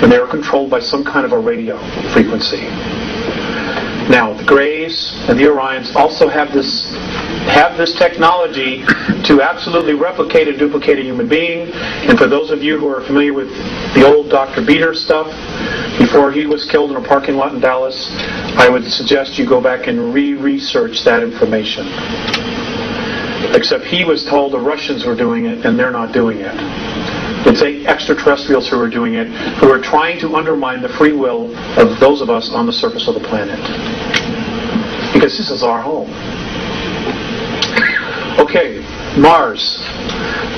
and they were controlled by some kind of a radio frequency. Now, the Greys and the Orions also have this technology to absolutely replicate and duplicate a human being. And for those of you who are familiar with the old Dr. Beater stuff, before he was killed in a parking lot in Dallas, I would suggest you go back and re-research that information. Except he was told the Russians were doing it, and they're not doing it. It's extraterrestrials who are doing it, who are trying to undermine the free will of those of us on the surface of the planet. Because this is our home. Okay, Mars.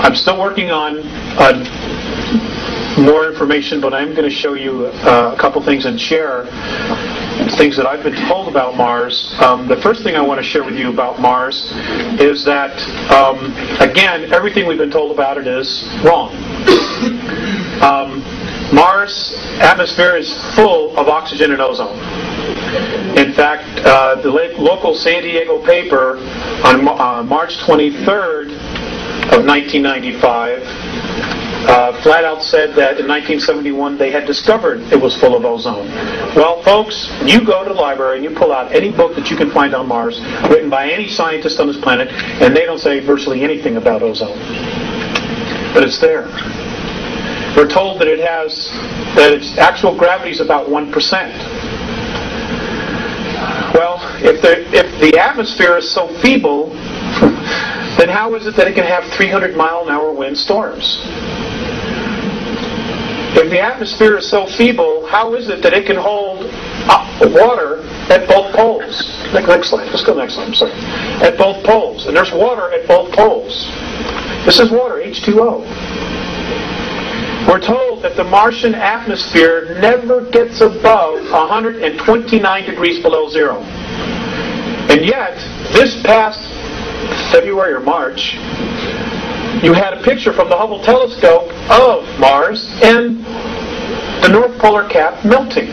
I'm still working on more information, but I'm going to show you a couple things and share things that I've been told about Mars. The first thing I want to share with you about Mars is that, again, everything we've been told about it is wrong. Mars' atmosphere is full of oxygen and ozone. In fact, the local San Diego paper on March 23rd of 1995 flat out said that in 1971 they had discovered it was full of ozone. Well, folks, you go to the library and you pull out any book that you can find on Mars, written by any scientist on this planet, and they don't say virtually anything about ozone. But it's there. We're told that that its actual gravity is about 1%. Well, if the atmosphere is so feeble, then how is it that it can have 300-mile-an-hour wind storms? If the atmosphere is so feeble, how is it that it can hold water at both poles? Next slide. Let's go next slide. I'm sorry. At both poles. And there's water at both poles. This is water, H2O. We're told that the Martian atmosphere never gets above 129 degrees below zero. And yet, this past February or March, you had a picture from the Hubble telescope of Mars and the North Polar Cap melting.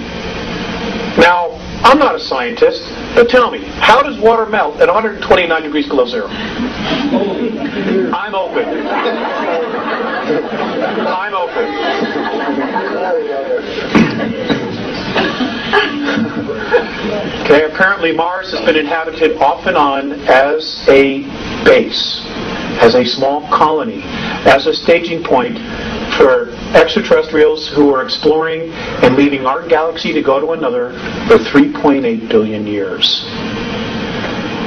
Now, I'm not a scientist, but tell me, how does water melt at 129 degrees below zero? I'm open. I'm open. Okay, apparently Mars has been inhabited off and on as a base, as a small colony, as a staging point for extraterrestrials who are exploring and leaving our galaxy to go to another for 3.8 billion years.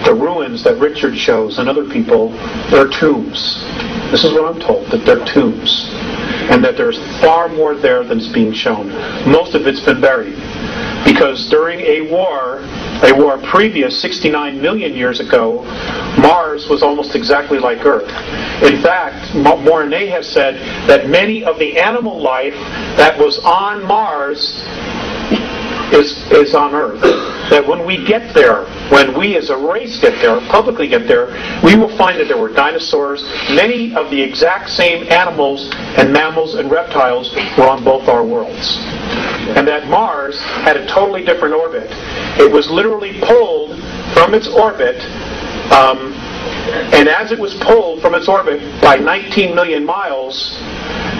The ruins that Richard shows and other people, they're tombs. This is what I'm told, that they're tombs. And that there's far more there than is being shown. Most of it's been buried. Because during a war previous 69 million years ago, Mars was almost exactly like Earth. In fact, Mornay has said that many of the animal life that was on Mars is on Earth. That when we get there, when we as a race get there, publicly get there, we will find that there were dinosaurs. Many of the exact same animals and mammals and reptiles were on both our worlds. And that Mars had a totally different orbit. It was literally pulled from its orbit, and as it was pulled from its orbit by 19 million miles,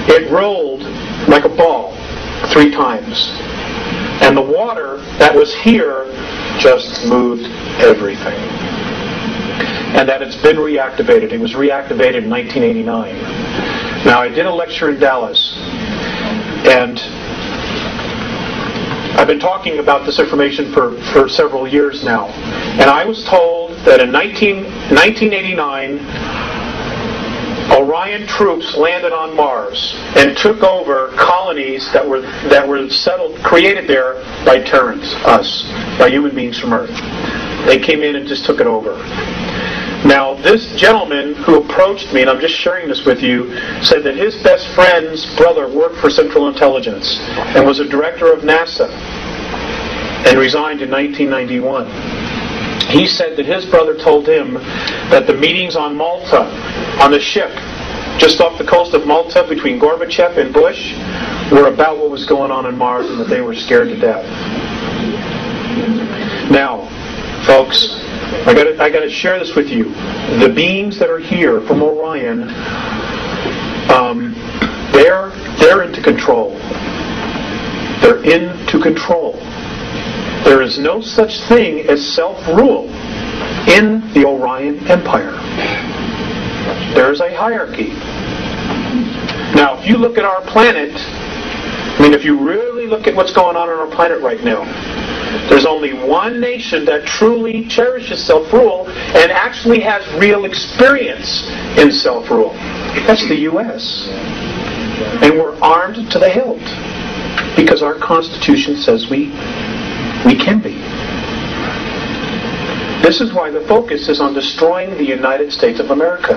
it rolled like a ball 3 times. And the water that was here just moved everything. And that it's been reactivated. It was reactivated in 1989. Now, I did a lecture in Dallas, and I've been talking about this information for several years now. And I was told that in 1989, Orion troops landed on Mars and took over colonies that were settled, created there by Terrans, us, by human beings from Earth. They came in and just took it over. Now, this gentleman who approached me, and I'm just sharing this with you, said that his best friend's brother worked for Central Intelligence and was a director of NASA and resigned in 1991. He said that his brother told him that the meetings on Malta, on the ship, just off the coast of Malta between Gorbachev and Bush, were about what was going on Mars and that they were scared to death. Now, folks, I got to share this with you. The beings that are here from Orion, they're into control. They're into control. There is no such thing as self-rule in the Orion Empire. There is a hierarchy. Now, if you look at our planet, if you really look at what's going on our planet right now, there's only one nation that truly cherishes self-rule and actually has real experience in self-rule. That's the U.S. And we're armed to the hilt because our Constitution says we can be. This is why the focus is on destroying the United States of America.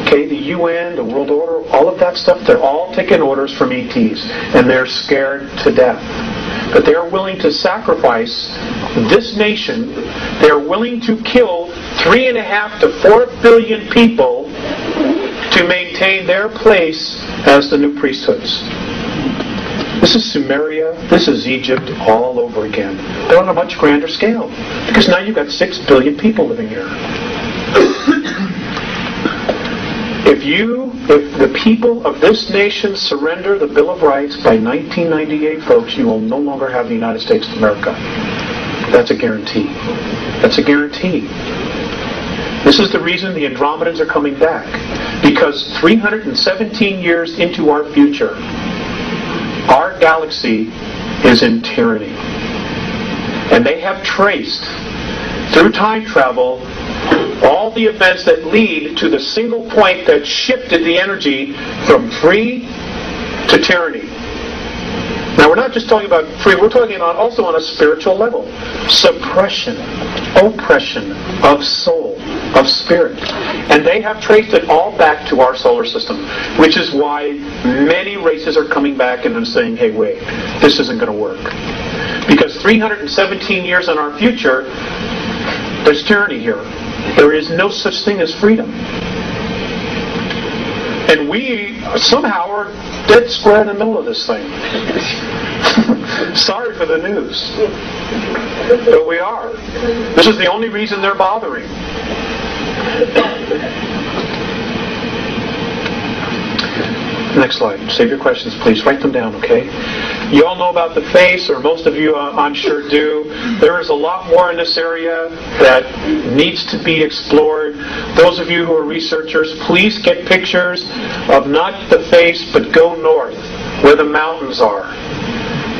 Okay, the UN, the World Order, all of that stuff, they're all taking orders from ETs, and they're scared to death. But they're willing to sacrifice this nation. They're willing to kill 3.5 to 4 billion people to maintain their place as the new priesthoods. This is Sumeria, this is Egypt all over again. But on a much grander scale. Because now you've got 6 billion people living here. If the people of this nation surrender the Bill of Rights by 1998, folks, you will no longer have the United States of America. That's a guarantee. That's a guarantee. This is the reason the Andromedans are coming back. Because 317 years into our future, our galaxy is in tyranny. And they have traced, through time travel, all the events that lead to the single point that shifted the energy from free to tyranny. Now, we're not just talking about free, we're talking about also on a spiritual level. Suppression, oppression of soul, of spirit. And they have traced it all back to our solar system, which is why many races are coming back and saying, hey, wait, this isn't going to work. Because 317 years in our future, there's tyranny here. There is no such thing as freedom. And we somehow are dead square in the middle of this thing. Sorry for the news. But we are. This is the only reason they're bothering. Next slide. Save your questions, please. Write them down, okay? You all know about the face, or most of you, I'm sure, do. There is a lot more in this area that needs to be explored. Those of you who are researchers, please get pictures of not the face, but go north, where the mountains are.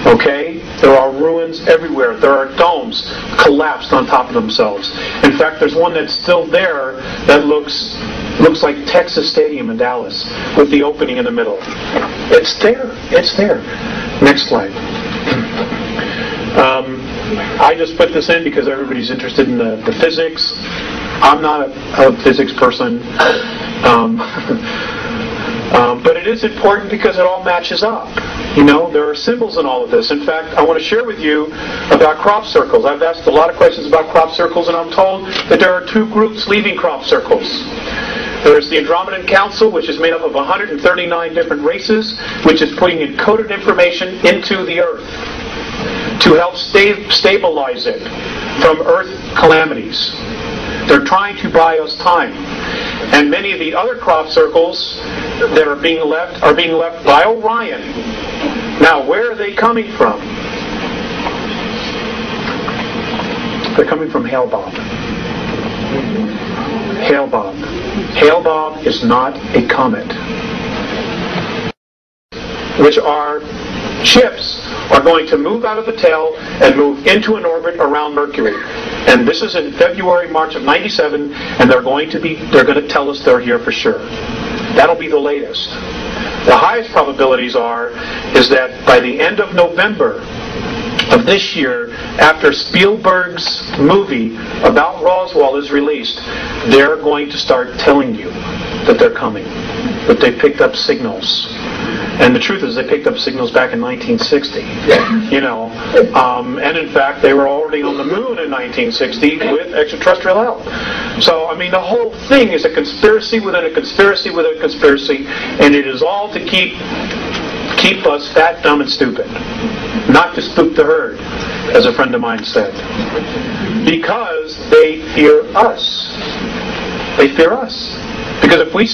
Okay? There are ruins everywhere. There are domes collapsed on top of themselves. In fact, there's one that's still there that looks like Texas Stadium in Dallas with the opening in the middle. It's there. It's there. Next slide. I just put this in because everybody's interested in the physics. I'm not a physics person. But it is important because it all matches up. You know, there are symbols in all of this. In fact, I want to share with you about crop circles. I've asked a lot of questions about crop circles, and I'm told that there are 2 groups leaving crop circles. There's the Andromedan Council, which is made up of 139 different races, which is putting encoded information into the Earth to help stabilize it from Earth calamities. They're trying to buy us time. And many of the other crop circles that are being left by Orion. Now, where are they coming from? They're coming from Hale-Bopp. Hale-Bopp. Hale-Bopp is not a comet. Which are ships are going to move out of the tail and move into an orbit around Mercury. And this is in February, March of 97, and they're going to tell us they're here for sure. That'll be the latest. The highest probabilities is that by the end of November of this year, after Spielberg's movie about Roswell is released, they're going to start telling you that they're coming, that they picked up signals. And the truth is, they picked up signals back in 1960. You know, and in fact, they were already on the moon in 1960 with extraterrestrial help. So, I mean, the whole thing is a conspiracy within a conspiracy within a conspiracy, and it is all to keep us fat, dumb, and stupid, not to spook the herd, as a friend of mine said, because they fear us. They fear us because if we